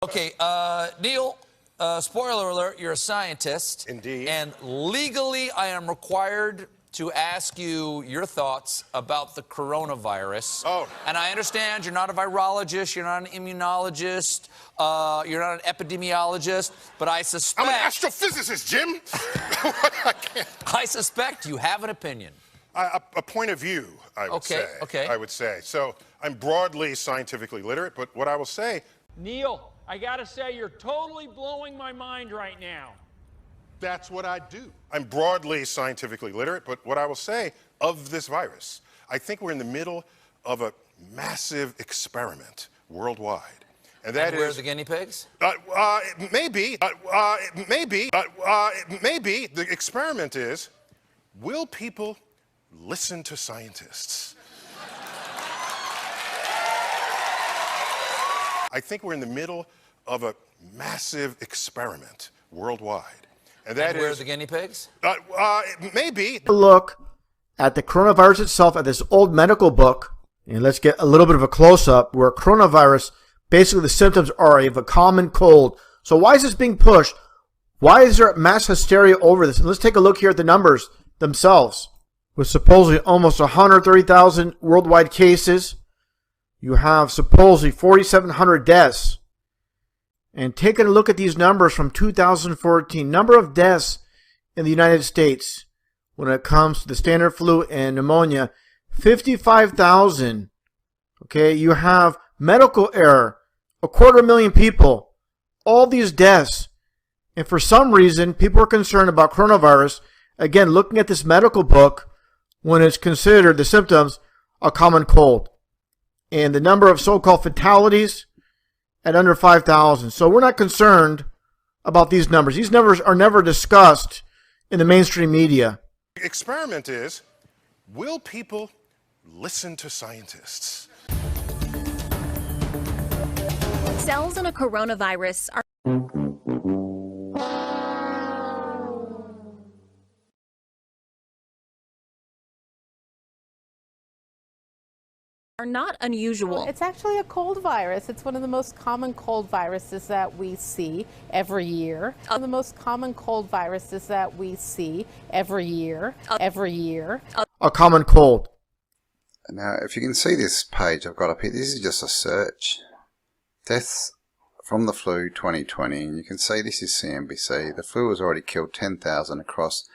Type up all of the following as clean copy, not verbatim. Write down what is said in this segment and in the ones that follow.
Okay, Neil, spoiler alert, you're a scientist. Indeed. And legally, I am required to ask you your thoughts about the coronavirus. Oh. And I understand you're not a virologist, you're not an immunologist, you're not an epidemiologist, but I suspect... I'm an astrophysicist, Jim. I suspect you have an opinion. A point of view, I would say. Okay. I would say. So I'm broadly scientifically literate, but what I will say... Neil, I gotta say, you're totally blowing my mind right now. That's what I do. I'm broadly scientifically literate, but what I will say of this virus, I think we're in the middle of a massive experiment worldwide. And that where are the guinea pigs? Maybe. The experiment is, will people listen to scientists? I think we're in the middle of a massive experiment worldwide. And that where is... are the guinea pigs? Maybe. Look at the coronavirus itself, at this old medical book, and let's get a little bit of a close-up where coronavirus, basically the symptoms are of a common cold. So why is this being pushed? Why is there mass hysteria over this? And let's take a look here at the numbers themselves. With supposedly almost 130,000 worldwide cases, you have supposedly 4,700 deaths. And taking a look at these numbers from 2014, number of deaths in the United States when it comes to the standard flu and pneumonia, 55,000. Okay, you have medical error, 250,000 people, all these deaths. And for some reason, people are concerned about coronavirus. Again, looking at this medical book, when it's considered the symptoms a common cold. And the number of so-called fatalities at under 5,000. So we're not concerned about these numbers. These numbers are never discussed in the mainstream media. The experiment is, will people listen to scientists? Cells in a coronavirus are not unusual. It's actually a cold virus. It's one of the most common cold viruses that we see every year. One of the most common cold viruses that we see every year. A common cold. Now, if you can see this page I've got up here, this is just a search. Deaths from the flu 2020, and you can see this is CNBC. The flu has already killed 10,000 across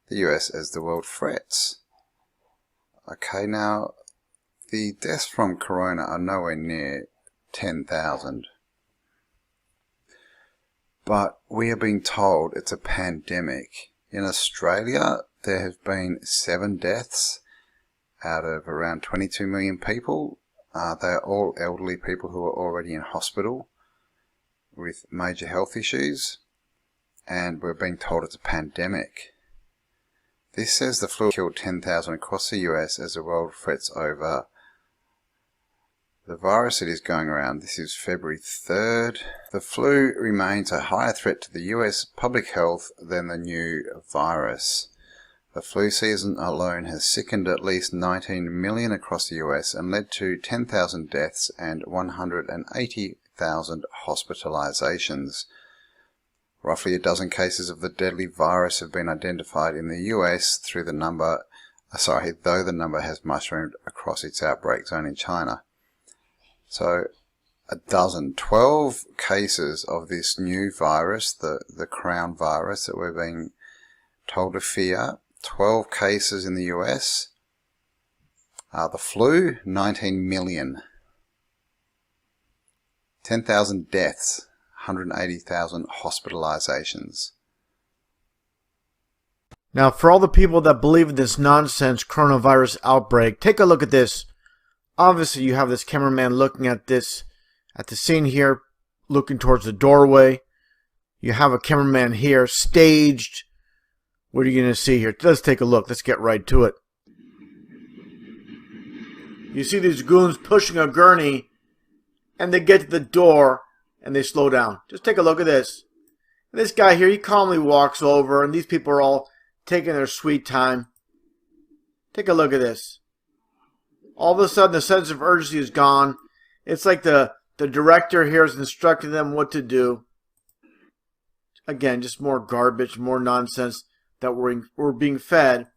the US as the world frets. Okay, now, the deaths from corona are nowhere near 10,000. But we are being told it's a pandemic. In Australia, there have been 7 deaths out of around 22 million people. They're all elderly people who are already in hospital with major health issues. And we're being told it's a pandemic. This says the flu killed 10,000 across the US as the world frets over the virus that is going around. This is February 3rd. The flu remains a higher threat to the US public health than the new virus. The flu season alone has sickened at least 19 million across the US and led to 10,000 deaths and 180,000 hospitalizations. Roughly a dozen cases of the deadly virus have been identified in the US though the number has mushroomed across its outbreak zone in China. So, 12 cases of this new virus, the crown virus that we're being told to fear. 12 cases in the US. The flu, 19 million. 10,000 deaths, 180,000 hospitalizations. Now, for all the people that believe in this nonsense coronavirus outbreak, take a look at this. Obviously, you have this cameraman looking at this, at the scene here, looking towards the doorway. You have a cameraman here, staged. What are you going to see here? Let's take a look. Let's get right to it. You see these goons pushing a gurney, and they get to the door, and they slow down. Just take a look at this. And this guy here, he calmly walks over, and these people are all taking their sweet time. Take a look at this. All of a sudden, the sense of urgency is gone. It's like the The director here is instructing them what to do. Again, just more garbage, more nonsense that we're being fed.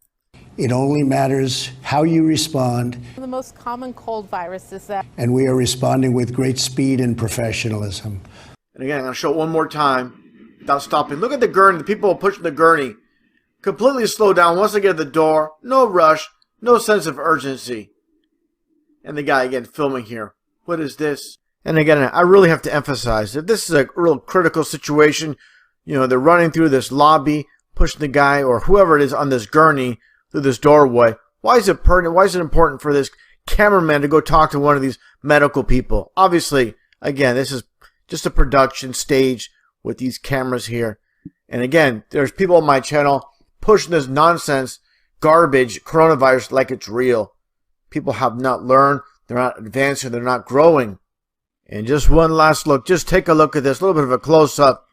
It only matters how you respond. The most common cold virus is that. And we are responding with great speed and professionalism. And again, I'm going to show it one more time without stopping. Look at the gurney. The people pushing the gurney. Completely slow down once they get to the door. No rush. No sense of urgency. And the guy, again, filming here. What is this? And again, I really have to emphasize that this is a real critical situation. You know, they're running through this lobby, pushing the guy or whoever it is on this gurney through this doorway. Why is it pertinent? Why is it important for this cameraman to go talk to one of these medical people? Obviously, again, this is just a production stage with these cameras here. And again, there's people on my channel pushing this nonsense, garbage, coronavirus like it's real. People have not learned. They're not advancing. They're not growing. And just one last look. Just take a look at this. A little bit of a close-up.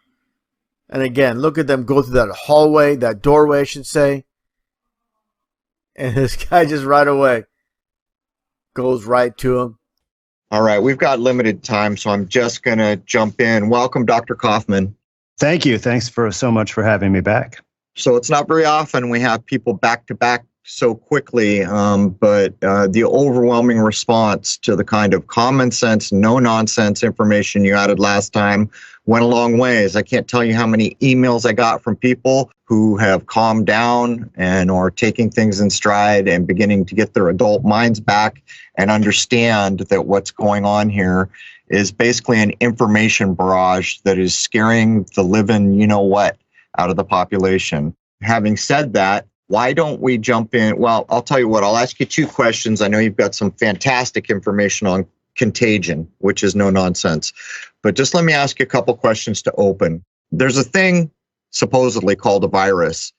And again, look at them go through that hallway, that doorway, I should say. And this guy just right away goes right to him. All right, we've got limited time, so I'm just going to jump in. Welcome, Dr. Kaufman. Thank you. Thanks so much for having me back. So it's not very often we have people back to back so quickly, but the overwhelming response to the kind of common sense, no nonsense information you added last time went a long ways. I can't tell you how many emails I got from people who have calmed down and are taking things in stride and beginning to get their adult minds back and understand that what's going on here is basically an information barrage that is scaring the living you-know-what out of the population. Having said that, why don't we jump in? Well, I'll tell you what, I'll ask you two questions. I know you've got some fantastic information on contagion, which is no nonsense. But just let me ask you a couple questions to open. There's a thing supposedly called a virus.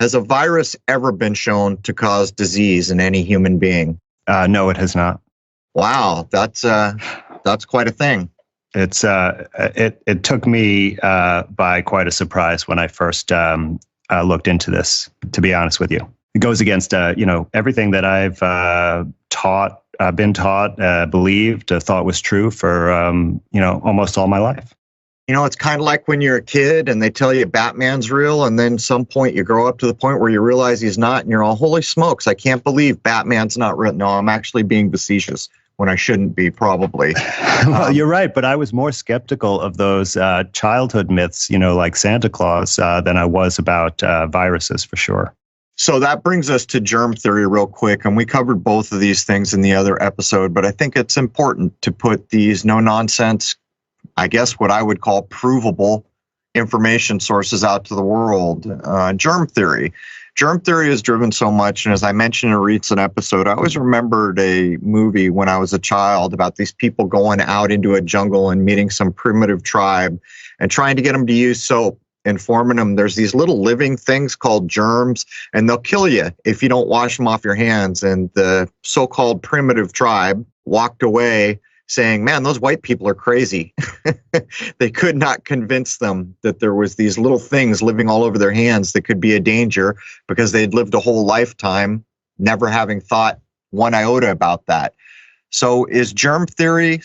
Has a virus ever been shown to cause disease in any human being? No, it has not. Wow, that's quite a thing. It's it took me by quite a surprise when I first looked into this, to be honest with you. It goes against everything that I've been taught, believed, thought was true for almost all my life. You know, it's kind of like when you're a kid and they tell you Batman's real, and then some point you grow up to the point where you realize he's not, and you're all, holy smokes, I can't believe Batman's not real. No, I'm actually being facetious when I shouldn't be, probably. Well, you're right, but I was more skeptical of those childhood myths, like Santa Claus, than I was about viruses, for sure. So that brings us to germ theory real quick, and we covered both of these things in the other episode, but I think it's important to put these no-nonsense, I guess what I would call provable information sources out to the world. Germ theory. Germ theory is driven so much, and as I mentioned in a recent episode, I always remembered a movie when I was a child about these people going out into a jungle and meeting some primitive tribe and trying to get them to use soap, informing them there's these little living things called germs, and they'll kill you if you don't wash them off your hands. And the so-called primitive tribe walked away saying, man, those white people are crazy. They could not convince them that there was these little things living all over their hands that could be a danger, because they'd lived a whole lifetime never having thought one iota about that. So is germ theory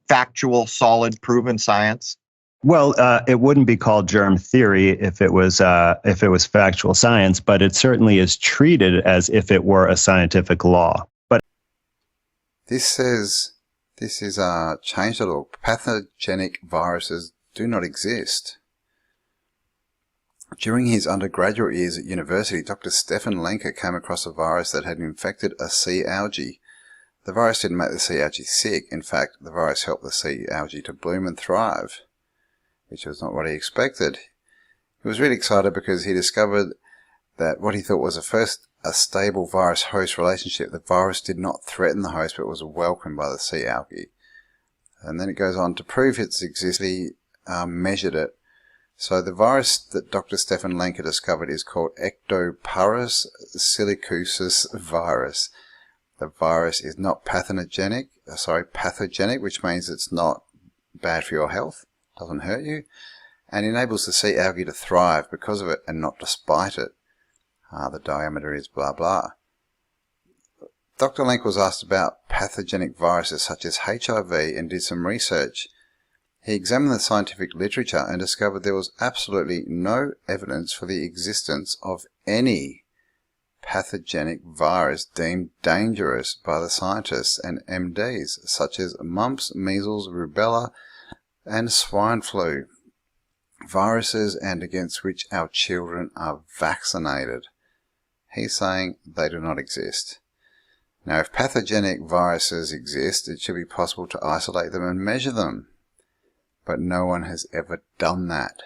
factual, solid, proven science? Well, it wouldn't be called germ theory if it was factual science, but it certainly is treated as if it were a scientific law. But This is changed a little. Pathogenic viruses do not exist. During his undergraduate years at university, Dr. Stefan Lenker came across a virus that had infected a sea algae. The virus didn't make the sea algae sick. In fact, the virus helped the sea algae to bloom and thrive, which was not what he expected. He was really excited because he discovered that what he thought was a stable virus-host relationship. The virus did not threaten the host, but was welcomed by the sea algae. And then it goes on to prove its existence. He measured it. So the virus that Dr. Stefan Lenker discovered is called Ectoparus silicosis virus. The virus is not pathogenic, which means it's not bad for your health, doesn't hurt you, and enables the sea algae to thrive because of it and not despite it. The diameter is blah blah. Dr. Lenk was asked about pathogenic viruses such as HIV and did some research. He examined the scientific literature and discovered there was absolutely no evidence for the existence of any pathogenic virus deemed dangerous by the scientists and MDs, such as mumps, measles, rubella, and swine flu, viruses and against which our children are vaccinated. He's saying they do not exist. Now, if pathogenic viruses exist, it should be possible to isolate them and measure them. But no one has ever done that.